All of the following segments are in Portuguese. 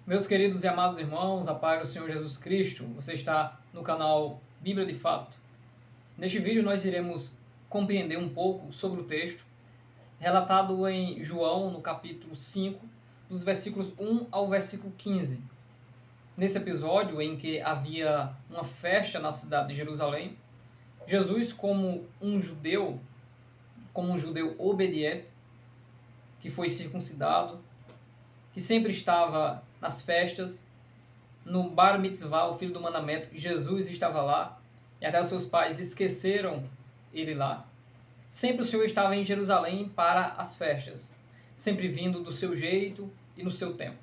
Meus queridos e amados irmãos, a paz do Senhor Jesus Cristo, você está no canal Bíblia de Fato. Neste vídeo nós iremos compreender um pouco sobre o texto relatado em João, no capítulo 5, dos versículos 1 ao versículo 15. Nesse episódio em que havia uma festa na cidade de Jerusalém, Jesus, como um judeu obediente, que foi circuncidado, que sempre estava nas festas, no Bar Mitzvah, o filho do mandamento, Jesus estava lá, e até os seus pais esqueceram ele lá. Sempre o Senhor estava em Jerusalém para as festas, sempre vindo do seu jeito e no seu tempo.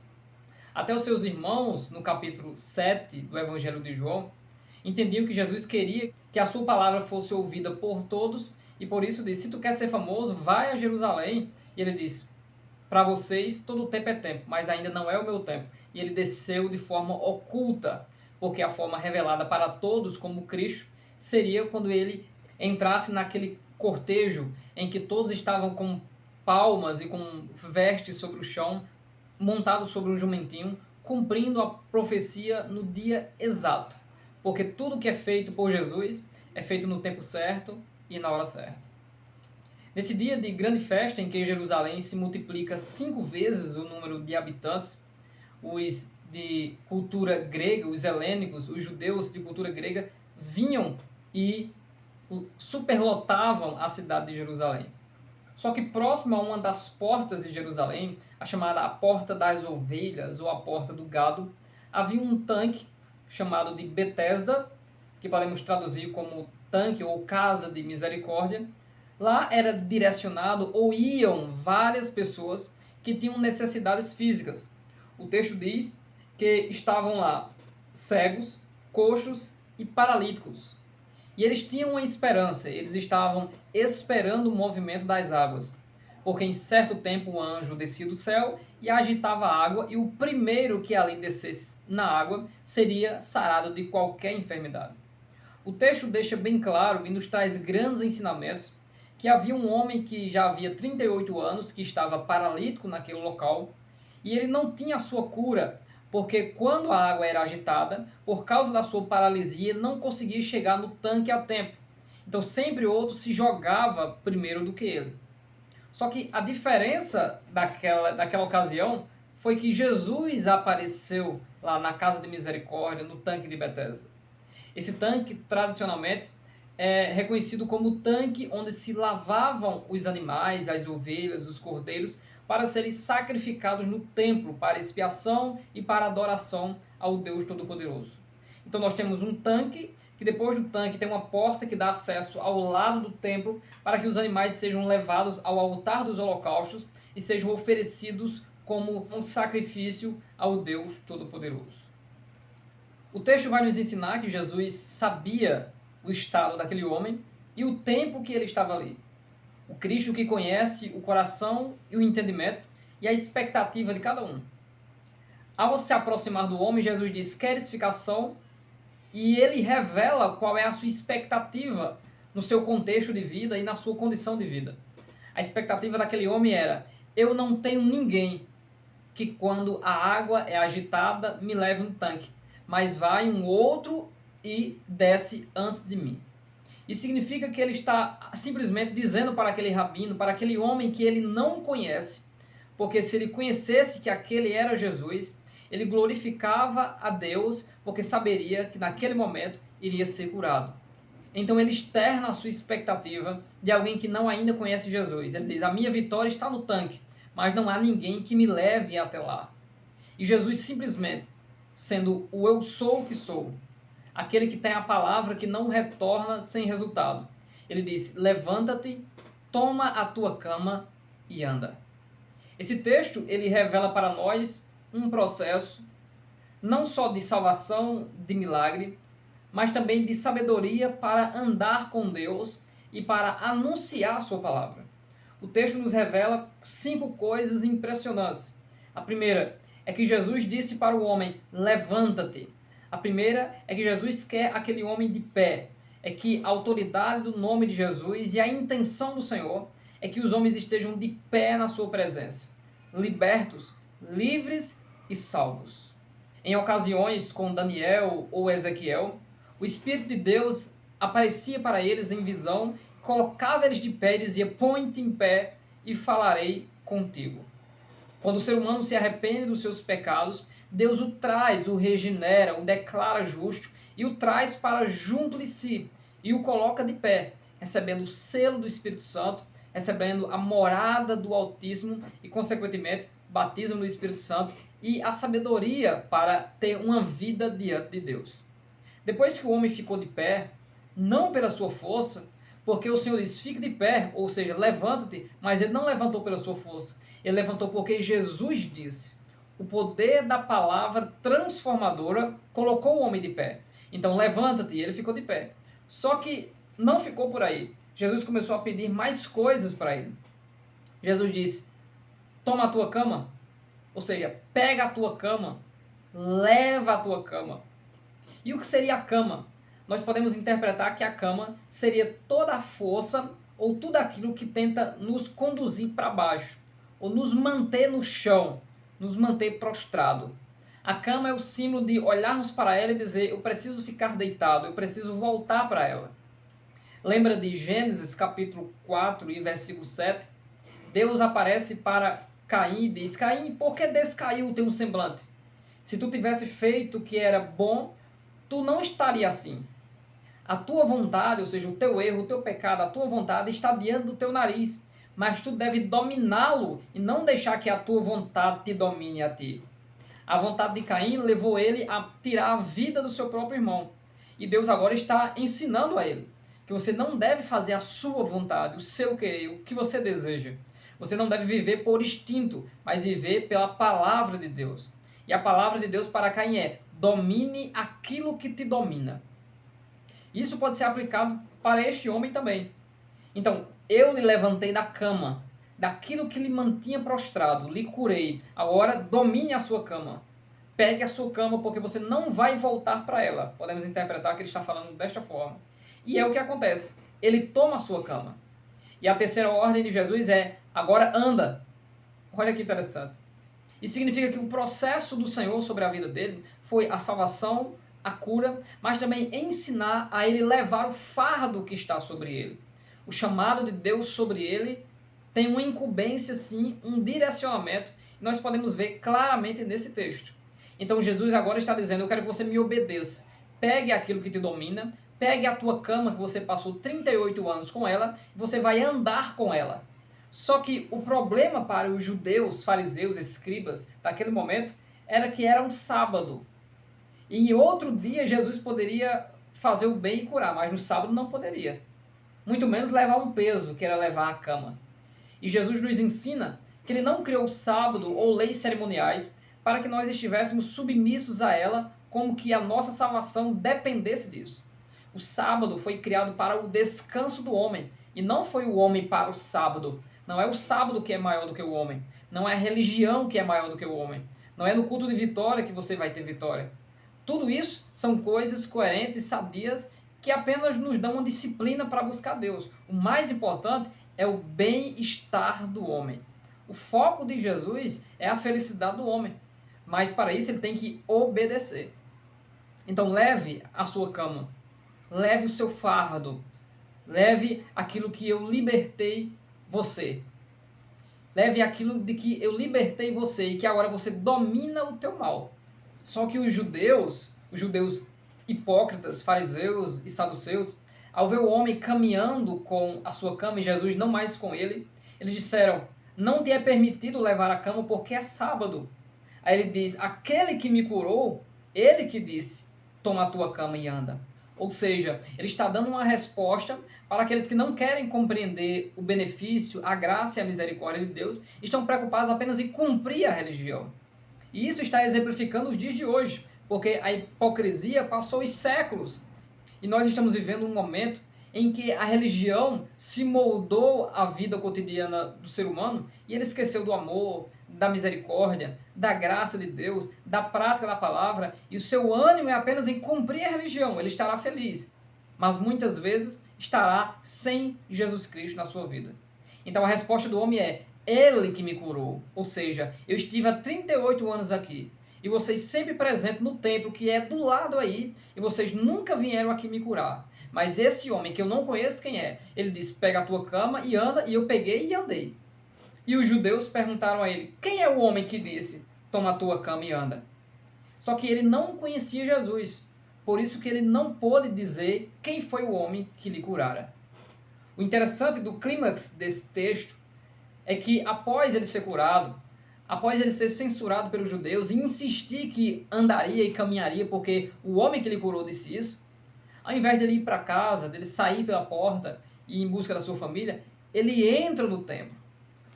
Até os seus irmãos, no capítulo 7 do Evangelho de João, entendiam que Jesus queria que a sua palavra fosse ouvida por todos, e por isso disse: se tu quer ser famoso, vai a Jerusalém. E ele disse: para vocês todo o tempo é tempo, mas ainda não é o meu tempo. E ele desceu de forma oculta, porque a forma revelada para todos como Cristo seria quando ele entrasse naquele cortejo em que todos estavam com palmas e com vestes sobre o chão, montados sobre um jumentinho, cumprindo a profecia no dia exato. Porque tudo que é feito por Jesus é feito no tempo certo e na hora certa. Nesse dia de grande festa em que Jerusalém se multiplica 5 vezes o número de habitantes, os de cultura grega, os helênicos, os judeus de cultura grega, vinham e superlotavam a cidade de Jerusalém. Só que próximo a uma das portas de Jerusalém, a chamada a Porta das Ovelhas ou a Porta do Gado, havia um tanque chamado de Betesda, que podemos traduzir como tanque ou casa de misericórdia. Lá era direcionado ou iam várias pessoas que tinham necessidades físicas. O texto diz que estavam lá cegos, coxos e paralíticos. E eles tinham uma esperança, eles estavam esperando o movimento das águas. Porque em certo tempo o anjo descia do céu e agitava a água, e o primeiro que ali descesse na água seria sarado de qualquer enfermidade. O texto deixa bem claro e nos traz grandes ensinamentos que havia um homem que já havia 38 anos, que estava paralítico naquele local, e ele não tinha a sua cura, porque quando a água era agitada, por causa da sua paralisia, ele não conseguia chegar no tanque a tempo. Então sempre outro se jogava primeiro do que ele. Só que a diferença daquela ocasião foi que Jesus apareceu lá na casa de misericórdia, no tanque de Betesda. Esse tanque, tradicionalmente, é reconhecido como o tanque onde se lavavam os animais, as ovelhas, os cordeiros, para serem sacrificados no templo, para expiação e para adoração ao Deus Todo-Poderoso. Então nós temos um tanque, que depois do tanque tem uma porta que dá acesso ao lado do templo, para que os animais sejam levados ao altar dos holocaustos e sejam oferecidos como um sacrifício ao Deus Todo-Poderoso. O texto vai nos ensinar que Jesus sabia o estado daquele homem e o tempo que ele estava ali. O Cristo que conhece o coração e o entendimento e a expectativa de cada um. Ao se aproximar do homem, Jesus diz: queres ficar são? E ele revela qual é a sua expectativa no seu contexto de vida e na sua condição de vida. A expectativa daquele homem era: eu não tenho ninguém que quando a água é agitada me leve no tanque, mas vai um outro e desce antes de mim. Isso significa que ele está simplesmente dizendo para aquele rabino, para aquele homem que ele não conhece, porque se ele conhecesse que aquele era Jesus, ele glorificava a Deus, porque saberia que naquele momento iria ser curado. Então ele externa a sua expectativa de alguém que não ainda conhece Jesus. Ele diz: a minha vitória está no tanque, mas não há ninguém que me leve até lá. E Jesus simplesmente, sendo o eu sou o que sou, aquele que tem a palavra que não retorna sem resultado, ele disse: levanta-te, toma a tua cama e anda. Esse texto ele revela para nós um processo não só de salvação, de milagre, mas também de sabedoria para andar com Deus e para anunciar a sua palavra. O texto nos revela 5 coisas impressionantes. A primeira é que Jesus disse para o homem: levanta-te. A primeira é que Jesus quer aquele homem de pé. É que a autoridade do nome de Jesus e a intenção do Senhor é que os homens estejam de pé na sua presença, libertos, livres e salvos. Em ocasiões com Daniel ou Ezequiel, o Espírito de Deus aparecia para eles em visão, colocava eles de pé e dizia: põe-te em pé e falarei contigo. Quando o ser humano se arrepende dos seus pecados, Deus o traz, o regenera, o declara justo e o traz para junto de si e o coloca de pé, recebendo o selo do Espírito Santo, recebendo a morada do Altíssimo e, consequentemente, o batismo do Espírito Santo e a sabedoria para ter uma vida diante de Deus. Depois que o homem ficou de pé, não pela sua força, porque o Senhor diz: fique de pé, ou seja, levanta-te, mas ele não levantou pela sua força, ele levantou porque Jesus disse. O poder da palavra transformadora colocou o homem de pé. Então levanta-te, e ele ficou de pé. Só que não ficou por aí. Jesus começou a pedir mais coisas para ele. Jesus disse: toma a tua cama, ou seja, pega a tua cama, leva a tua cama. E o que seria a cama? Nós podemos interpretar que a cama seria toda a força ou tudo aquilo que tenta nos conduzir para baixo, ou nos manter no chão, nos manter prostrado. A cama é o símbolo de olharmos para ela e dizer: eu preciso ficar deitado, eu preciso voltar para ela. Lembra de Gênesis capítulo 4 e versículo 7? Deus aparece para Caim e diz: Caim, por que descaiu o teu semblante? Se tu tivesse feito o que era bom, tu não estaria assim. A tua vontade, ou seja, o teu erro, o teu pecado, a tua vontade está diante do teu nariz, mas tu deve dominá-lo e não deixar que a tua vontade te domine a ti. A vontade de Caim levou ele a tirar a vida do seu próprio irmão. E Deus agora está ensinando a ele que você não deve fazer a sua vontade, o seu querer, o que você deseja. Você não deve viver por instinto, mas viver pela palavra de Deus. E a palavra de Deus para Caim é: domine aquilo que te domina. Isso pode ser aplicado para este homem também. Então, eu lhe levantei da cama, daquilo que lhe mantinha prostrado, lhe curei. Agora, domine a sua cama. Pegue a sua cama, porque você não vai voltar para ela. Podemos interpretar que ele está falando desta forma. E é o que acontece. Ele toma a sua cama. E a terceira ordem de Jesus é: agora anda. Olha que interessante. Isso significa que o processo do Senhor sobre a vida dele foi a salvação, a cura, mas também ensinar a ele levar o fardo que está sobre ele. O chamado de Deus sobre ele tem uma incumbência, sim, um direcionamento, e nós podemos ver claramente nesse texto. Então Jesus agora está dizendo: eu quero que você me obedeça. Pegue aquilo que te domina, pegue a tua cama que você passou 38 anos com ela, e você vai andar com ela. Só que o problema para os judeus, fariseus, escribas daquele momento era que era um sábado. E em outro dia Jesus poderia fazer o bem e curar, mas no sábado não poderia. Muito menos levar um peso, que era levar a cama. E Jesus nos ensina que ele não criou o sábado ou leis cerimoniais para que nós estivéssemos submissos a ela, como que a nossa salvação dependesse disso. O sábado foi criado para o descanso do homem, e não foi o homem para o sábado. Não é o sábado que é maior do que o homem. Não é a religião que é maior do que o homem. Não é no culto de vitória que você vai ter vitória. Tudo isso são coisas coerentes e sadias que apenas nos dão uma disciplina para buscar Deus. O mais importante é o bem-estar do homem. O foco de Jesus é a felicidade do homem. Mas para isso ele tem que obedecer. Então leve a sua cama. Leve o seu fardo. Leve aquilo que eu libertei você. Leve aquilo de que eu libertei você e que agora você domina o teu mal. Só que os judeus hipócritas, fariseus e saduceus, ao ver o homem caminhando com a sua cama e Jesus não mais com ele, eles disseram: não te é permitido levar a cama porque é sábado. Aí ele diz: aquele que me curou, ele que disse: toma a tua cama e anda. Ou seja, ele está dando uma resposta para aqueles que não querem compreender o benefício, a graça e a misericórdia de Deus, estão preocupados apenas em cumprir a religião. E isso está exemplificando os dias de hoje, porque a hipocrisia passou os séculos. E nós estamos vivendo um momento em que a religião se moldou à vida cotidiana do ser humano e ele esqueceu do amor, da misericórdia, da graça de Deus, da prática da palavra, e o seu ânimo é apenas em cumprir a religião. Ele estará feliz, mas muitas vezes estará sem Jesus Cristo na sua vida. Então a resposta do homem é: ele que me curou. Ou seja, eu estive há 38 anos aqui. e vocês sempre presentes no templo que é do lado aí, e vocês nunca vieram aqui me curar. Mas esse homem, que eu não conheço quem é, ele disse, pega a tua cama e anda, e eu peguei e andei. E os judeus perguntaram a ele, quem é o homem que disse, toma a tua cama e anda? Só que ele não conhecia Jesus, por isso que ele não pôde dizer quem foi o homem que lhe curara. O interessante do clímax desse texto é que após ele ser curado, após ele ser censurado pelos judeus e insistir que andaria e caminharia porque o homem que lhe curou disse isso, ao invés dele ir para casa, dele sair pela porta e ir em busca da sua família, ele entra no templo.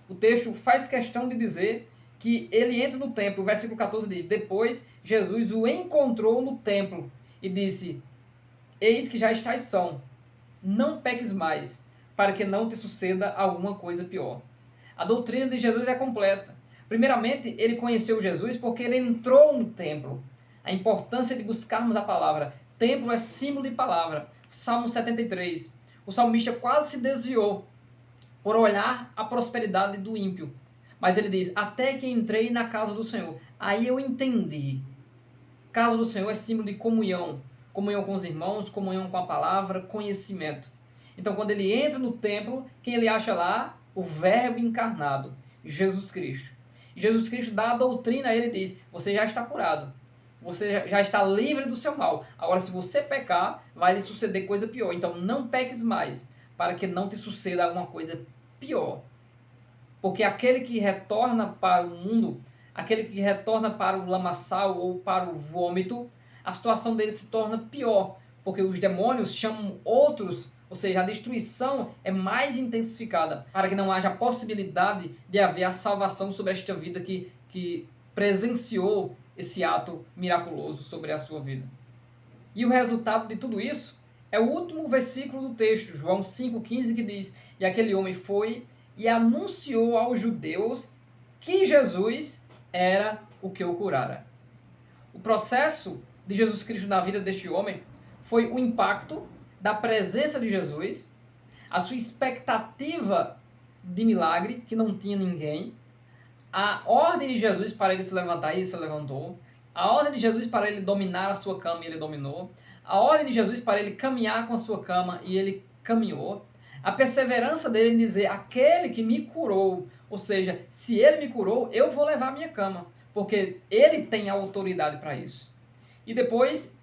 O texto faz questão de dizer que ele entra no templo. O versículo 14 diz, depois Jesus o encontrou no templo e disse, eis que já estás são, não peques mais, para que não te suceda alguma coisa pior. A doutrina de Jesus é completa. Primeiramente, ele conheceu Jesus porque ele entrou no templo. A importância de buscarmos a palavra. Templo é símbolo de palavra. Salmo 73. O salmista quase se desviou por olhar a prosperidade do ímpio. Mas ele diz, até que entrei na casa do Senhor. Aí eu entendi. Casa do Senhor é símbolo de comunhão. Comunhão com os irmãos, comunhão com a palavra, conhecimento. Então, quando ele entra no templo, quem ele acha lá? O Verbo encarnado, Jesus Cristo. E Jesus Cristo dá a doutrina a ele e diz, você já está curado. Você já está livre do seu mal. Agora, se você pecar, vai lhe suceder coisa pior. Então, não peques mais, para que não te suceda alguma coisa pior. Porque aquele que retorna para o mundo, aquele que retorna para o lamaçal ou para o vômito, a situação dele se torna pior, porque os demônios chamam outros, ou seja, a destruição é mais intensificada, para que não haja a possibilidade de haver a salvação sobre esta vida que presenciou esse ato miraculoso sobre a sua vida. E o resultado de tudo isso é o último versículo do texto, João 5,15, que diz, e aquele homem foi e anunciou aos judeus que Jesus era o que o curara. O processo de Jesus Cristo na vida deste homem foi o impacto da presença de Jesus, a sua expectativa de milagre, que não tinha ninguém, a ordem de Jesus para ele se levantar, e ele se levantou, a ordem de Jesus para ele dominar a sua cama, e ele dominou, a ordem de Jesus para ele caminhar com a sua cama, e ele caminhou, a perseverança dele em dizer, aquele que me curou, ou seja, se ele me curou, eu vou levar a minha cama, porque ele tem autoridade para isso. E depois,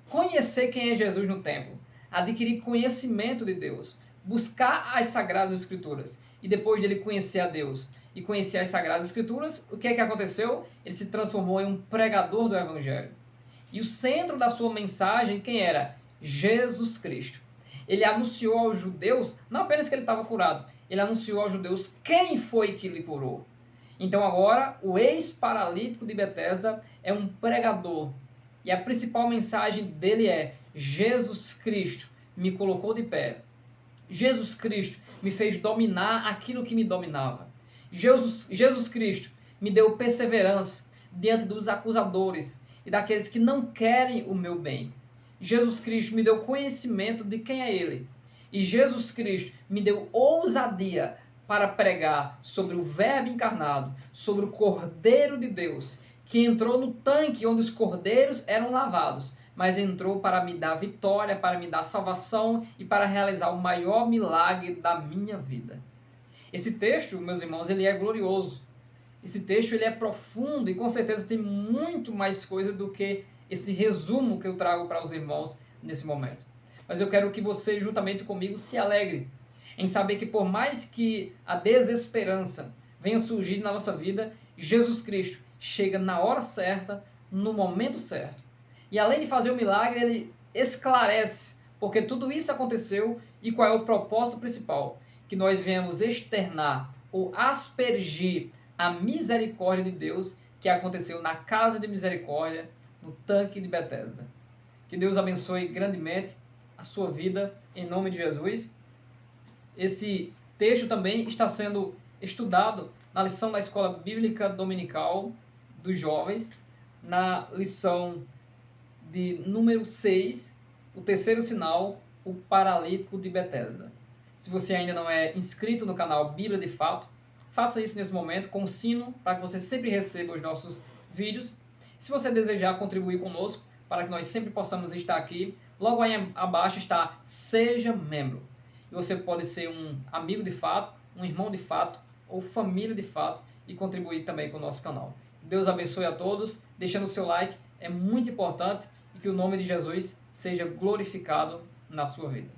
conhecer quem é Jesus no templo, adquirir conhecimento de Deus, buscar as Sagradas Escrituras, e depois de ele conhecer a Deus e conhecer as Sagradas Escrituras, o que é que aconteceu? Ele se transformou em um pregador do Evangelho. E o centro da sua mensagem, quem era? Jesus Cristo. Ele anunciou aos judeus, não apenas que ele estava curado, ele anunciou aos judeus quem foi que lhe curou. Então agora, o ex-paralítico de Betesda é um pregador. E a principal mensagem dele é, Jesus Cristo me colocou de pé. Jesus Cristo me fez dominar aquilo que me dominava. Jesus Cristo me deu perseverança diante dos acusadores e daqueles que não querem o meu bem. Jesus Cristo me deu conhecimento de quem é Ele. E Jesus Cristo me deu ousadia para pregar sobre o Verbo encarnado, sobre o Cordeiro de Deus, que entrou no tanque onde os cordeiros eram lavados, mas entrou para me dar vitória, para me dar salvação e para realizar o maior milagre da minha vida. Esse texto, meus irmãos, ele é glorioso. Esse texto ele é profundo e com certeza tem muito mais coisa do que esse resumo que eu trago para os irmãos nesse momento. Mas eu quero que você, juntamente comigo, se alegre em saber que por mais que a desesperança venha surgir na nossa vida, Jesus Cristo chega na hora certa, no momento certo. E além de fazer o milagre, ele esclarece porque tudo isso aconteceu e qual é o propósito principal, que nós venhamos externar ou aspergir a misericórdia de Deus que aconteceu na casa de misericórdia, no tanque de Betesda. Que Deus abençoe grandemente a sua vida, em nome de Jesus. Esse texto também está sendo estudado na lição da Escola Bíblica Dominical dos Jovens, na lição de número 6, o terceiro sinal, o paralítico de Betesda. Se você ainda não é inscrito no canal Bíblia de Fato, faça isso nesse momento com o sino para que você sempre receba os nossos vídeos. Se você desejar contribuir conosco, para que nós sempre possamos estar aqui, logo aí abaixo está Seja Membro. E você pode ser um amigo de fato, um irmão de fato, ou família de fato, e contribuir também com o nosso canal. Deus abençoe a todos, deixando o seu like, é muito importante, e que o nome de Jesus seja glorificado na sua vida.